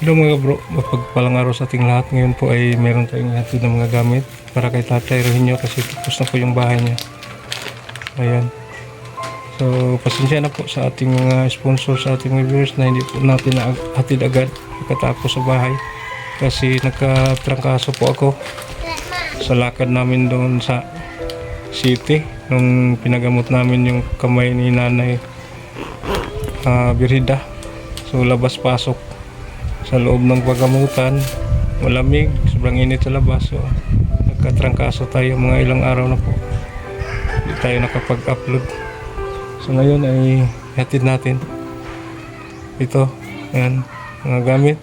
Hello mga bro, mapagpalang araw sa ating lahat. Ngayon po ay meron tayong hatid ng mga gamit para kay Tatay Rohinyo kasi tapos na po yung bahay niya. Ayan. So, pasensya na po sa ating mga sponsor, sa ating mga viewers na hindi po natin hatid agad pagkatapos sa bahay. Kasi nagkatrangkaso po ako sa lakad namin doon sa city nung pinagamot namin yung kamay ni Nanay Birhida. So, labas-pasok sa loob ng pagamutan, malamig, sobrang init sa labas. So, nagkatrangkaso tayo mga ilang araw na po. Hindi tayo nakapag-upload. So, ngayon ay hatid natin. Ito, ayan, mga gamit.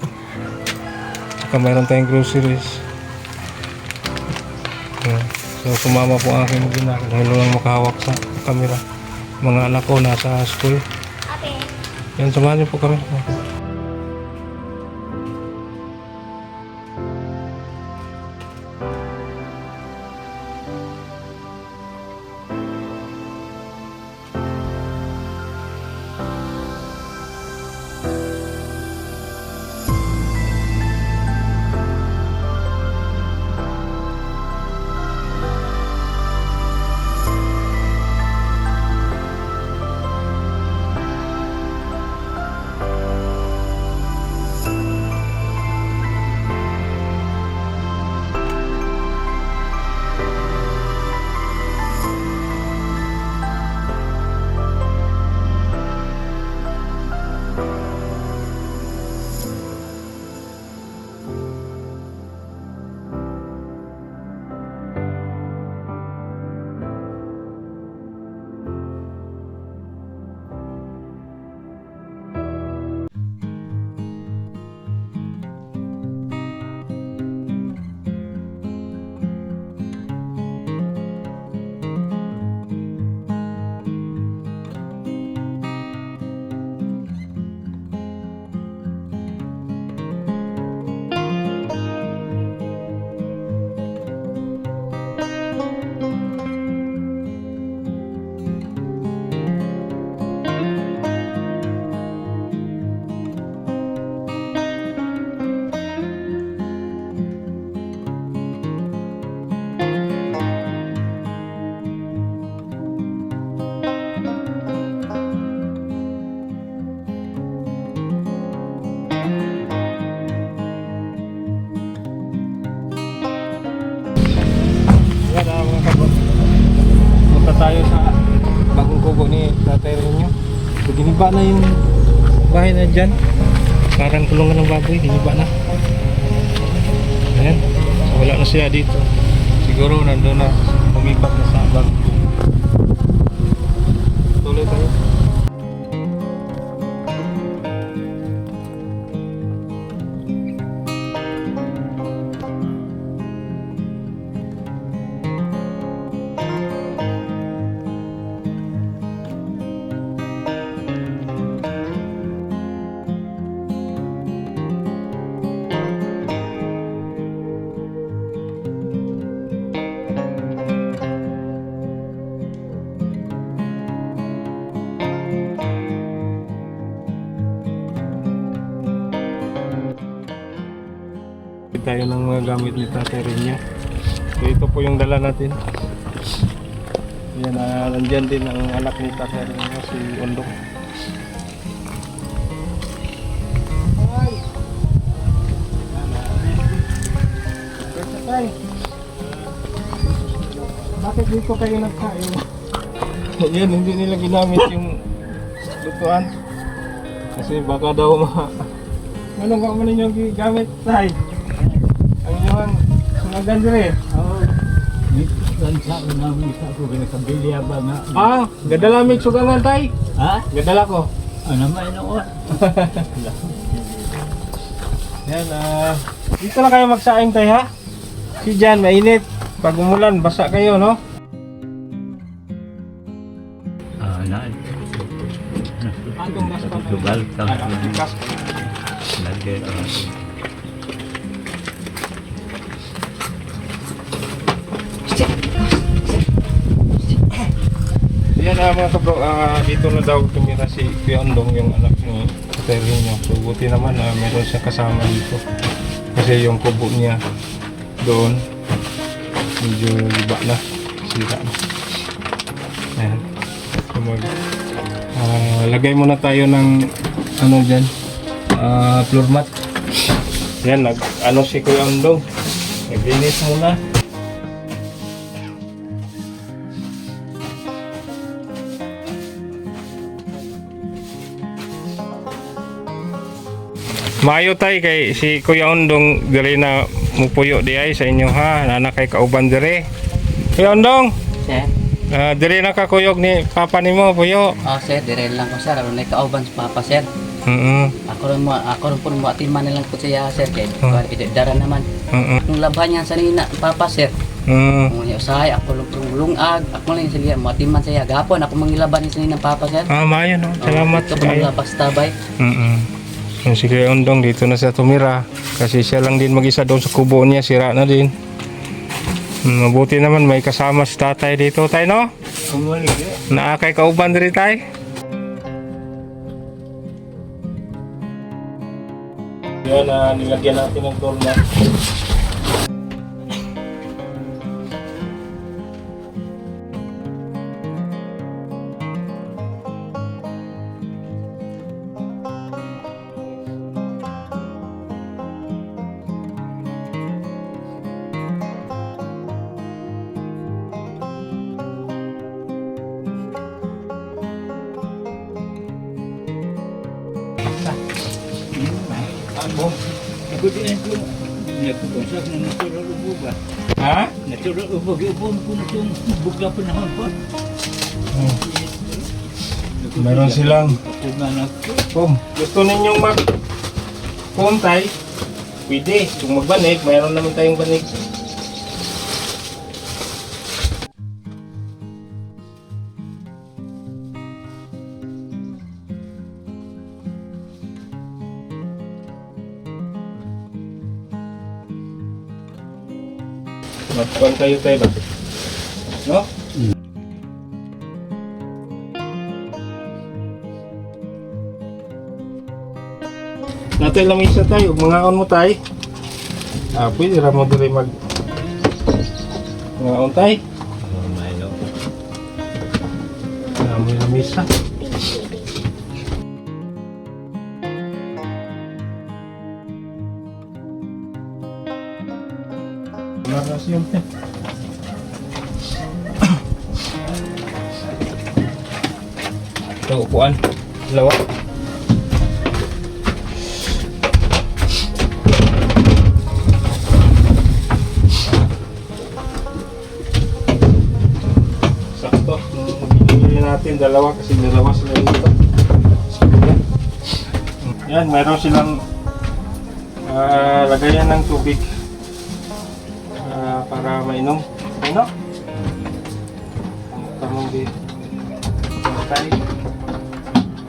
Saka mayroon tayong groceries. Ayan. So, sumama po ang aking mag-ina dahil walang makahawak sa camera. Mga anak ko nasa school. Yan, samahan niyo po kami. Punta tayo sa bagong kubo ni Tatay Rohinyo. So, giniba na yung bahay na dyan. Parang kulungan ng baboy, giniba na. Ayan. So, wala na siya dito. Siguro nandun na, lumipat na sa bagong kubo. Tuloy tayo. Tayo ng mga gamit ni Tatay Rohinyo. So, ito po yung dala natin. Yan, nandyan din ang anak ni Tatay Rohinyo, si Ondong. Tatay, bakit dito kayo nagkain? Yan, hindi nila ginamit yung lutuan. Kasi baka daw ano nga mo ninyo gamit, Tay? Ang inyong sunagan dire. Dan sa namin sa ko kinakabili ba nga. Gadala mi sugalan, Tay. Ha? Gadala ko. Ano may noon? Yan, dito na kayo magsaing, Tay, ha? Si Jan, mainit. Pag umulan, basa kayo, no? Na. Anong basa pa? Tubal ka. Kas. Lagi. Yan mga kabro, dito na daw tumira si Kuya Ondong, yung anak ni Tatay Rinyo. So buti naman na meron siyang kasama dito. Kasi yung kubo niya doon medyo liba na, sira na. Ayan. So lagay muna tayo ng ano dyan, floor mat. Yan, ano si Kuya Ondong, naglinis muna. Maayo tay kay si Kuya Ondong diri na mupuyo di ay sa inyo ha, nana kay kauban diri. Kuya Ondong, Sir? diri na kakuyog ni papa nimo puyo. Oh, sir, dire lang ko, sir. Aron kauban sa papa, sir. Ako rin po mo atiman nilang po siya, sir. Kaya idara naman. Kung laban niya sa nina, papa, sir. Kung niya usahay, ako lang pong lungag. Ako lang siya, mo atiman siya. Gapon, ako mangilaban niya sa nina, papa, sir. Maayo no. Salamat Ito po labas tabay. Yung si Kuya Ondong dito na siya tumira kasi siya lang din mag-isa doon sa kubo niya, sira na din. Mabuti naman may kasama si tatay dito tay no? Naakay kauban diri tay. Yan na nilagyan natin ng doormat. Ako din ko. Nagkukonsak na natural ubo ba? Ha? Natural ubo. Ubo ko na itong bugla pa naman po. Meron silang Kumanak ko. Kung gusto ninyong mag tay, pwede. Kung magbanig, mayroon naman tayong banig. Magkuhan kayo tayo ba? No? Natay lamisa tayo, mangaon mo tay. Pwede ra mo diri mangaon tay. May lamisa. Narasyon te. Ito, upuan. Lawa. Sakto. Bibili natin dalawa kasi dalawa sila dito. Yan, meron silang lagayan ng tubig para mainom. Ano? Tamang di.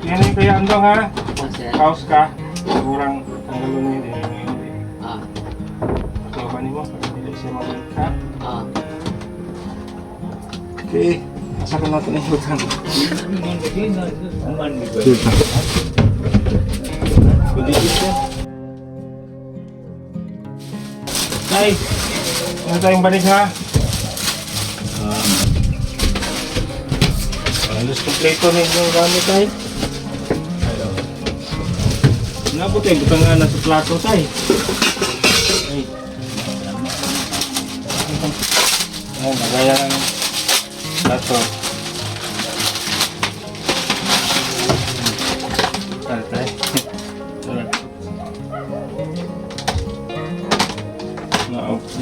Yan yung Kuya Ondong ha. Oh, sir. Kaos ka. Sigurang tanggalon nyo din. Ah, So, ba mo? Pagpili siya mabalik ka. ah. Okay. Asa ko natin yung hutang. Pwede dito. Tay, ano tayong balik ha? Alos kompleto na yung gamit tay. Nabot tayo, butang nga na sa plato tay. Ay. Ayan, nagaya ng plato. Tara tay. Tara.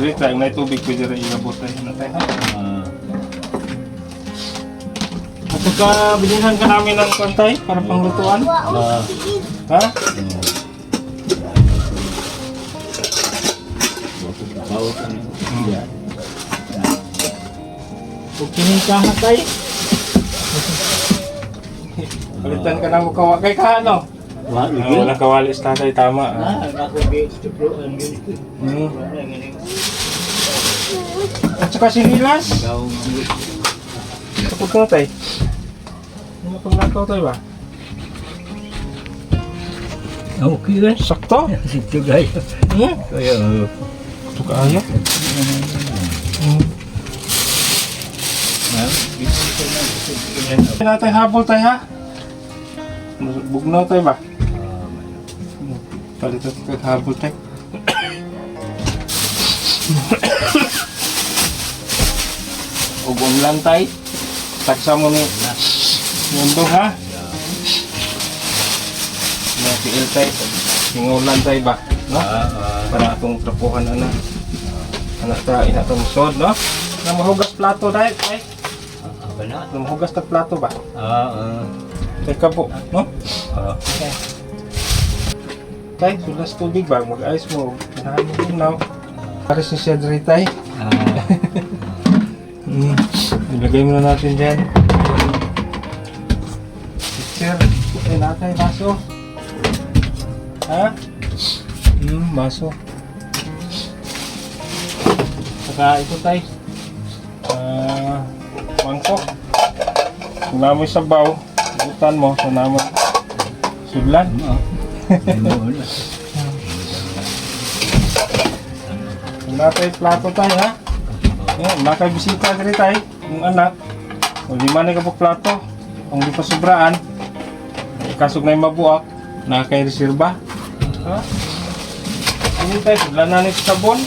Dili tayo, may tubig pwede rin iabot tayo na tayo ha. At saka binilhan ka namin ng kontay para panglutuan. Ha? Huwag kinikahan tayo. Palitan ka na mo kawakay ka ano? Walang kawalis tatay, tama. At saka sinilas. Tapos ka na tayo. Ano pang nakaw tayo ba? Okay kan? Sakto. Situ guys. Hmm? Kaya Ito kaya. Hmm. Kaya tayo habol tayo ha. Bugnaw tayo ba? Palit tayo habol tayo. Ugong lang tayo. Taksa mo ni Yundong ha. Napiil tayo. Singulan tayo ba? No? Para atong trapuhan na. Anak tayo inatong sod no? Na mahugas plato dahil ay. apa na? Mahugas na plato ba? Teka po, no? Okay. Tay, sulas tubig ba? Mag-ayos mo. Kailangan mo din now. Paris ni Cedric tay. Ilagay mo na natin dyan. Picture. Okay na tayo, baso. Ha? Baso. Saka ito tay. Mangkok. Kung namoy sabaw, butan mo, so namoy sudlan. Kung natay plato tayo ha. Nakay bisita diri tayo, yung anak. O lima na ka po plato. Kung di pa sobraan, ikasog na yung mabuak, nakay reserba. Ha? Ini tayo, sudlan na nito sabon.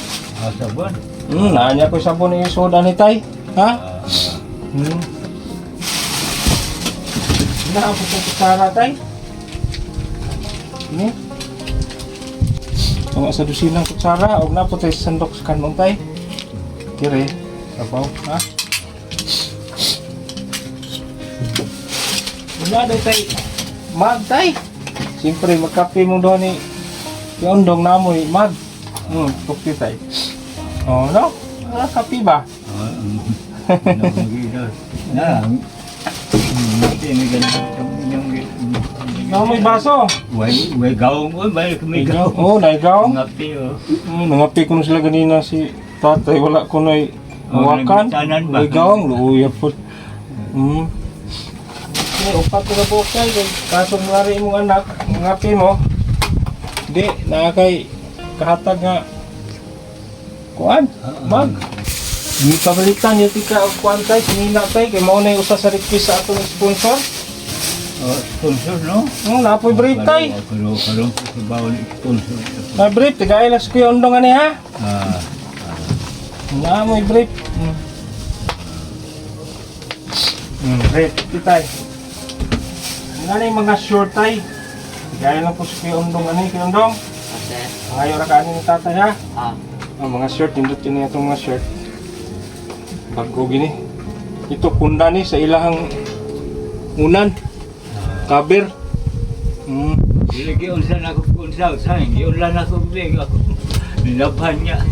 Sabon. Naanya ko sabon yung soda ni tay. Ha? Naapos ang kutsara tay. Ini. Kung sa dusinang kutsara, huwag na po tayo sandok sa kanong tay. Kire, sabaw, ha? Wala daw tay. Mag tay. Siyempre, magkape mo doon ni Yondong na mo mag. Tukti tay. Oh, no? Kape ba? Ikaw may baso. Way gaong ko, may gaong. Oo, naigaw. Ngapi oh. Nangapi ko na sila ganina si tatay. Wala ko na mawakan. nagtanan ba? Naigaw, luya po. Upat ko na po kayo. Kaso ngari mong anak, nangapi mo. Di, nakakay kahatag nga. Kuan, mag. Hindi pabalitan yung tika o kuan tayo, sinina tayo. Kaya mauna yung usa sa request sa atong sponsor. Sponsor no? Napoy brief tayo. Pero sa bawal sponsor. Na brief, tigay lang sa kuya undong ani ha. Namoy brief. Brief, kitay. Ano yung mga short tayo. Tigay lang po sa kuya undong ani, kuya undong. Sir. Ngayon ra kanin ni tatay ha. Mga shirt, hindot yun na itong mga shirt. Bago gini. Ito punda ni sa ilahang unan. Cover. Ilagi unsa na ako unsa sayang iulan ako big ako. Nilabhan niya.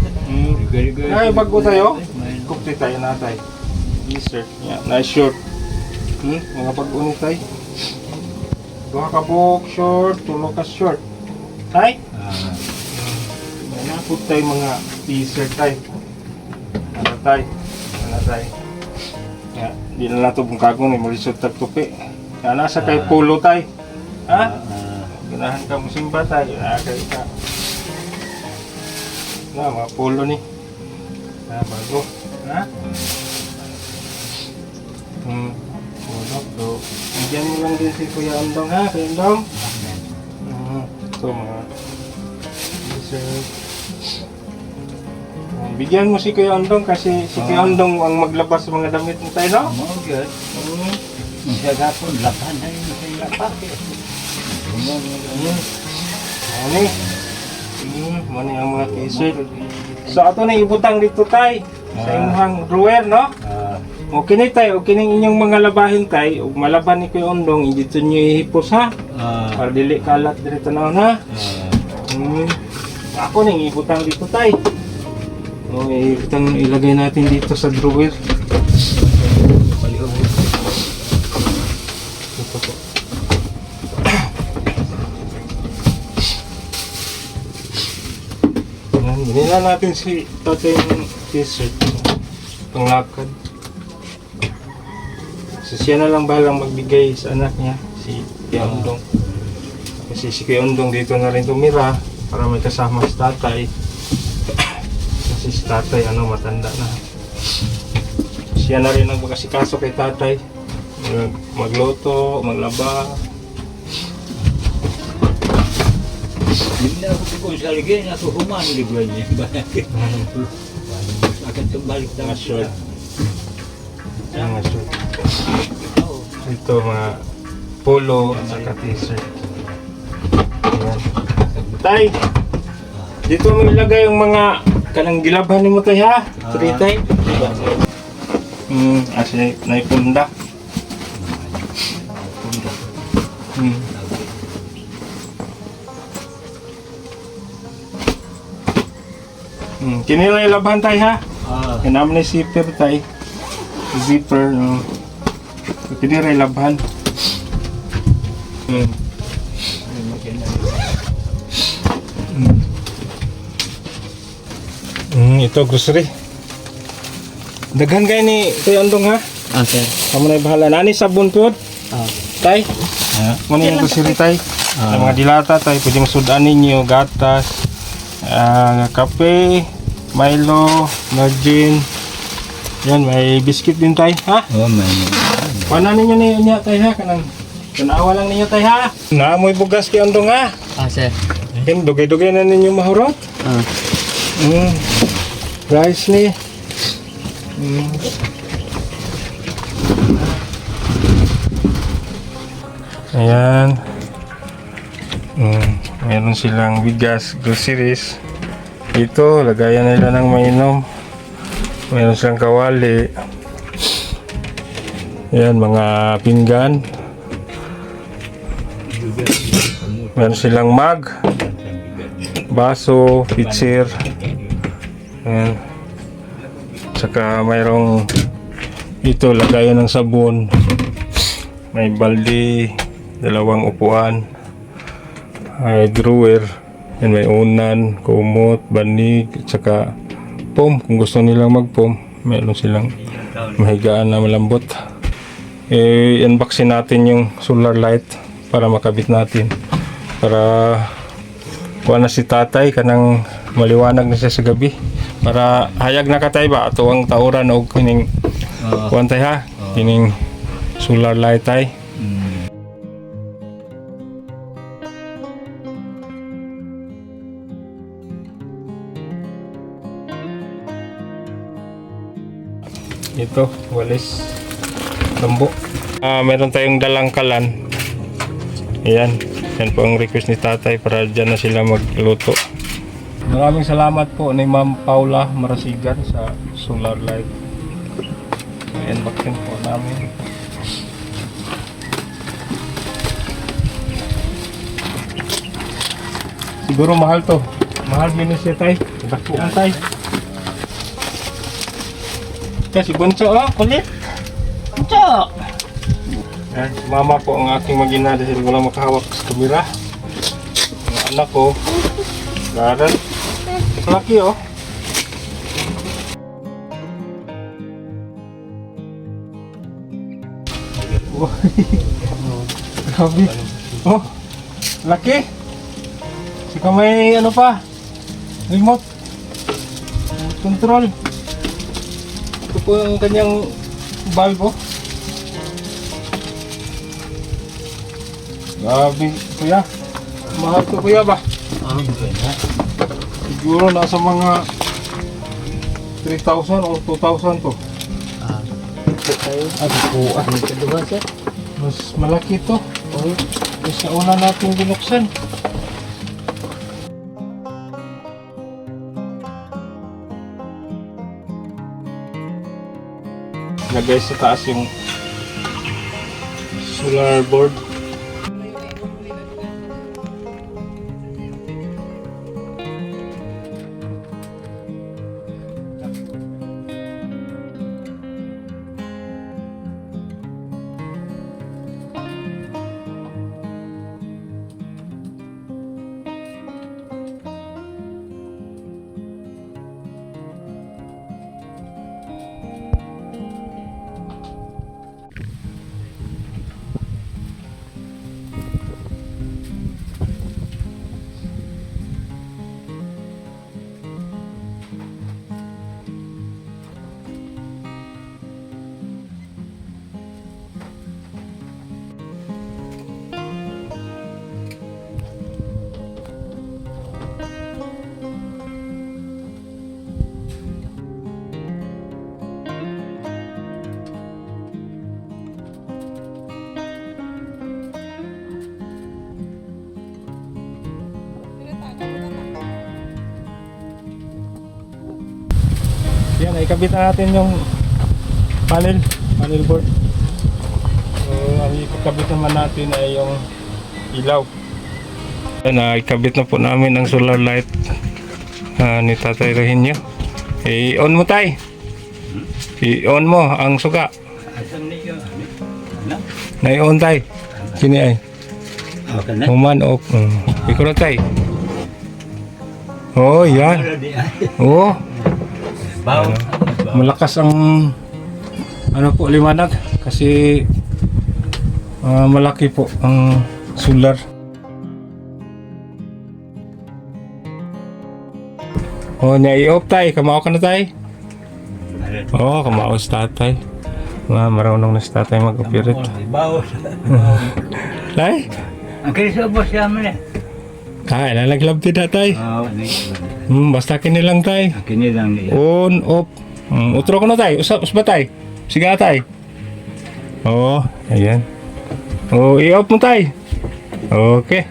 Ay, bago tayo. Kupti tayo na tayo. T-shirt. Yeah, nice shirt. Mga bago ni tayo. Duha ka buhok short, tulo ka short. Tay? Naput tayo mga t-shirt tayo. Ano tayo? Ano tayo? Yeah, di na nato kung kagong ni Marisol tagtupi. Kaya nasa kay polo tayo. Ha? Ganahan ka musimba tayo. Nakakay ka. Na, mga polo ni. Bago. Ha? Polo. So, bigyan mo lang din si Kuya Andong ha? Kuya Andong? Ito mga t-shirt. Bigyan mo si Kuya Andong kasi si Kuya Andong ang maglabas sa mga damit mo tayo, no? Mo gyud. Sa gapon laban na yun sa lapak. Mani. Mani ang mga t-shirt. So ato na ibutang dito tay sa imong drawer, no? Okay ni tay, okay ning inyong mga labahin tay, ug malaban ni Kuya Andong dito niyo ihipos ha. Para dili kalat diri tanaw na. Ako ning ibutang dito tay. Ibutang ilagay natin dito sa drawer. Ito po. Binila natin si tatay ng t-shirt. Panglakad. So siya na lang bahalang magbigay sa anak niya, si Kuya Andong. Kasi si Kuya Undong dito na rin tumira para may kasama si tatay. Kasi si tatay matanda na. Siya na rin ang mag-asikaso kay tatay. Magluto, maglaba. Hindi na ako kung sa ligay, ako humandi ko niya. Akan tumbalik na Short. Mga short. Ito mga polo at saka t-shirt. Ayan. Tay! Dito mo ilagay yung mga kanang gilabhan mo tay ha? Three tay? Asi naipunda. Kini lang ilabhan tay ha? Kinam ni zipper tay. Zipper. Kini rin ilabhan. Ito grocery. Daghan kayo ni Kuya Andong ha? Sir. Kamu na bahala. Nani sabon po? Tay? Muna yung grocery tay? Ang mga dilata tay, pwede masudan ninyo, gatas, kape, Milo, margin. Yan, may biscuit din tay, ha? May. Pana ninyo niya tay ha? Kanawa lang ninyo tay ha? Naamoy bugas kay Andong ha? Sir. Yan, dugay-dugay na ninyo mahurot. Rice ni. Ayan. Meron silang bigas, groceries. Ito, lagayan nila ng mainom. Meron silang kawali. Ayan, mga pinggan. Meron silang mug, baso, pitcher. Ayan. Saka mayroong ito, lagayan ng sabon. May balde, dalawang upuan, may drawer, and may unan, kumot, banig, at saka pom. Kung gusto nilang mag-pom, meron silang mahigaan na malambot. I-unboxin natin yung solar light para makabit natin. Para kuha na si tatay kanang maliwanag na siya sa gabi. Para hayag na katay ba ato ang tauran o kining kuha tay ha. Kining solar light tay. Ito, walis lambo. Meron tayong dalang kalan. Ayan, yan po ang request ni tatay para dyan na sila magluto. Maraming salamat po ni Ma'am Paula Marasigan sa solar light. Ayan, bakit po namin. Siguro mahal to. Mahal din siya tay. Dakuan tay. Kasi bunso kulit. Bunso! Yan, si mama po ang aking magina dahil wala makahawak sa kamera. Ang anak ko, garan. Laki Grabe. Laki. Saka may pa, remote control. Ito po yung kanyang valve. Grabe, kuya. Mahal to kuya ba? Siguro nasa mga 3,000 o 2,000 to. Mas malaki to. Mas nauna natin binuksan. Lagay sa taas yung solar board. ikabit na natin yung panel board. So, ang ikabit naman natin ay yung ilaw. Ikabit na po namin ang solar light ni Tatay Rehinyo. I-on mo tay. I-on mo ang suka. Asan niyo? Ano? Na-i-on tay. Sini ay. Okay na? Human off. Ikaw na tay. Oh, yan. Oh. Bawo. Malakas ang po liwanag kasi malaki po ang solar. Oh, i-off tay, kamao ka na tay. Oh, kamao si tatay. Marunong na si tatay mag-operate. Bawo. Tay? Ang kriso boss yaman eh. Ilalaglag din tatay. Oo, Basta kinilang tay. kini lang niya. On, off. Utro ko na tay. Usap ba tay? Sige tay. Oh, ayan. Oh, i-off mo tay. Okay.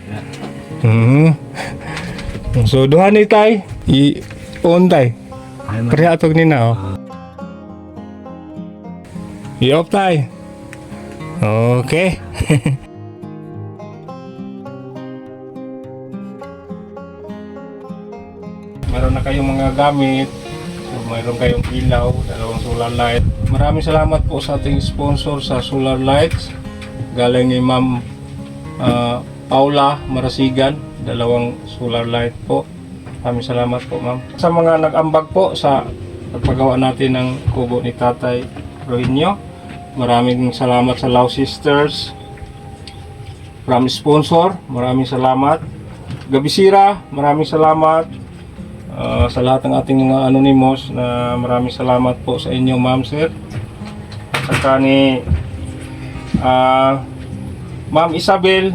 So, duha ni tay. I-on tay. Kaya atog ni na, oh. I-off tay. Okay. Meron na kayong mga gamit. So, mayroon kayong ilaw, dalawang solar light. Maraming salamat po sa ating sponsor sa solar lights. Galing ni Ma'am Paula Marasigan, dalawang solar light po. Maraming salamat po, ma'am. Sa mga nag-ambag po sa pagpagawa natin ng kubo ni Tatay Rehinyo, maraming salamat sa Lao Sisters. From sponsor, maraming salamat. Gabisira, maraming salamat. Sa lahat ng ating mga anonymous, na maraming salamat po sa inyo, ma'am, sir. At saka ni Ma'am Isabel,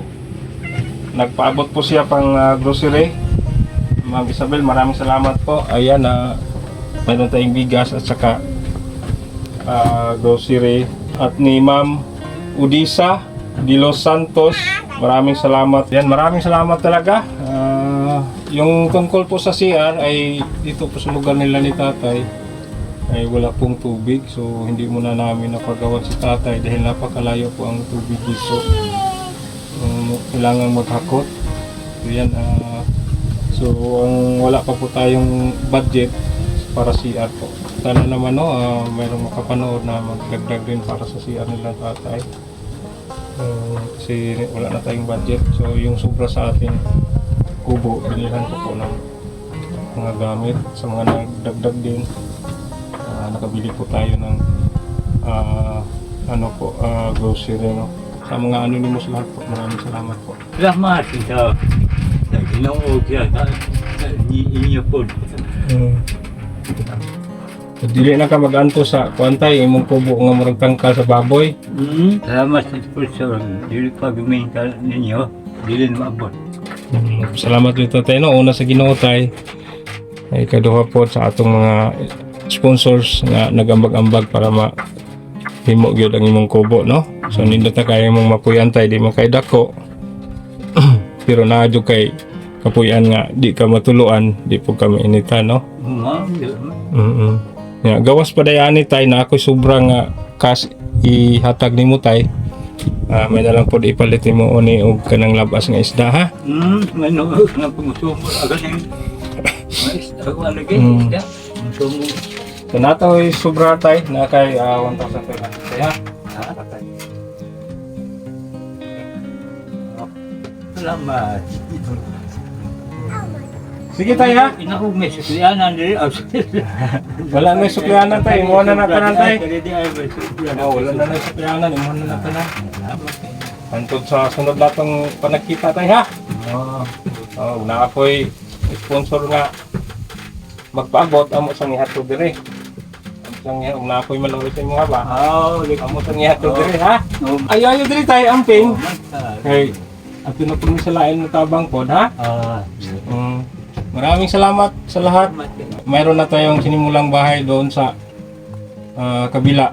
nagpaabot po siya pang grocery. Ma'am Isabel, maraming salamat po. Ayan, mayroon tayong bigas at saka grocery. At ni Ma'am Udisa de Los Santos, maraming salamat. Yan, maraming salamat talaga. Yung tungkol po sa CR ay dito po sa lugar nila ni Tatay ay wala pong tubig, so hindi muna namin napagawa si Tatay dahil napakalayo po ang tubig dito. Kailangan maghakot. So yan, so ang wala pa po tayong budget para CR po. Sana naman mayroong makapanood na magdagdag din para sa CR nila Tatay. Kasi wala na tayong budget, so yung sobra sa ating kubo, binilhan ko po ng mga gamit. Sa mga nagdagdag din, nakabili po tayo ng grocery, no? Sa mga anonymous lahat po, maraming salamat po. Salamat ito. Ginoo siya. Inyo po. Dili na ka mag-anto sa kuantay, imong kubo nga murag tangkal sa baboy. Salamat sa sponsor. Dili pa guminta ninyo. Dili na maabot. Salamat dito tayo, no? Una sa Ginoo tay, ay kaduha po sa atong mga sponsors nga nagambag-ambag para himo gyud ang imong kubo, no? So nindot na kay imong mapuyan tay, di man kay dako. Pero naadyo kay kapuyan nga di ka matuluan, di po kami initan, no? Ya, gawas pa dayani tay na ako'y sobrang cash ihatag nimo tay. May na lang po ipalit mo oni og kanang labas nga isda, ha? Ano nga pangusumol agad yung isda ko lagi isda. Musumol. So natoy sobra tay na kay 1,500 tay, ha? Salamat. Sige tay, ha? Inaku may suklianan diri. Wala na suklianan tay, mo na natanan tay. Oh, Wala na suklianan, mo na natanan. Antod sa sunod natong panagkita tay, ha? Na ako'y sponsor nga magpaabot amo sang ihatod diri. Sang na ako'y maluwi sa mga ba? Amo sang ihatod diri, ha? Ayo diri tay amping. Kay ato na po sa lain na tabang pod, ha? Maraming salamat sa lahat. Mayroon na tayong sinimulang bahay doon sa kabila,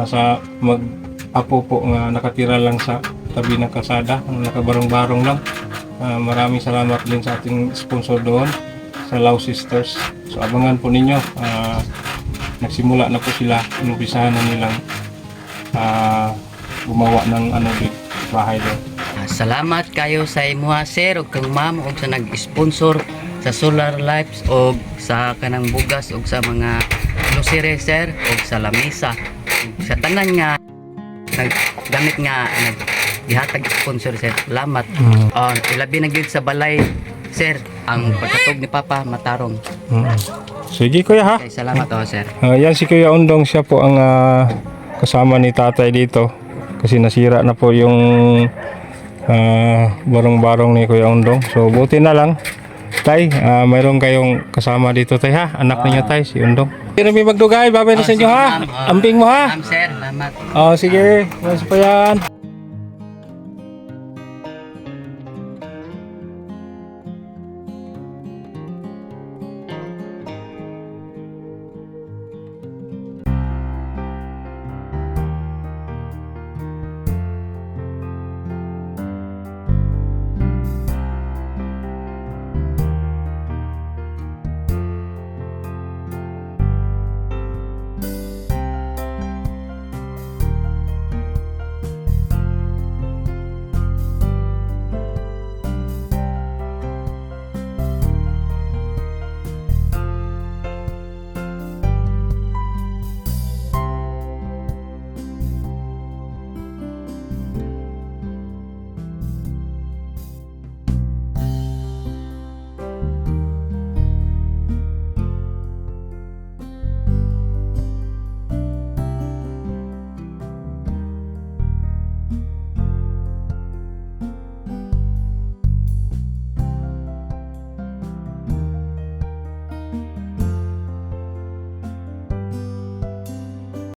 sa mag-apo po nga nakatira lang sa tabi ng kalsada, nakabarong-barong lang. Maraming salamat din sa ating sponsor doon, sa Lao Sisters. So abangan po ninyo. nagsimula na po sila, inumpisahan na nilang gumawa ng dito, bahay doon. Salamat kayo sa imuha sir ug kang ma'am ug sa nag-sponsor sa Solar Lights ug sa kanang bugas ug sa mga grocery sir ug sa lamesa ug sa tanan nga naggamit nga gihatag sponsor sir. Salamat. Ilabi na gyud sa balay sir ang pagkatog ni Papa matarong. Sige kuya ha. Okay, salamat sir. Yan si Kuya Undong, siya po ang kasama ni tatay dito kasi nasira na po yung barong-barong ni Kuya Undong. So buti na lang tay, mayroon kayong kasama dito tay ha, anak ninyo tay si Undong. Hindi na may magdugay, babay na sa inyo ha. Amping mo ha. Sir, salamat. Sige, mas pa yan.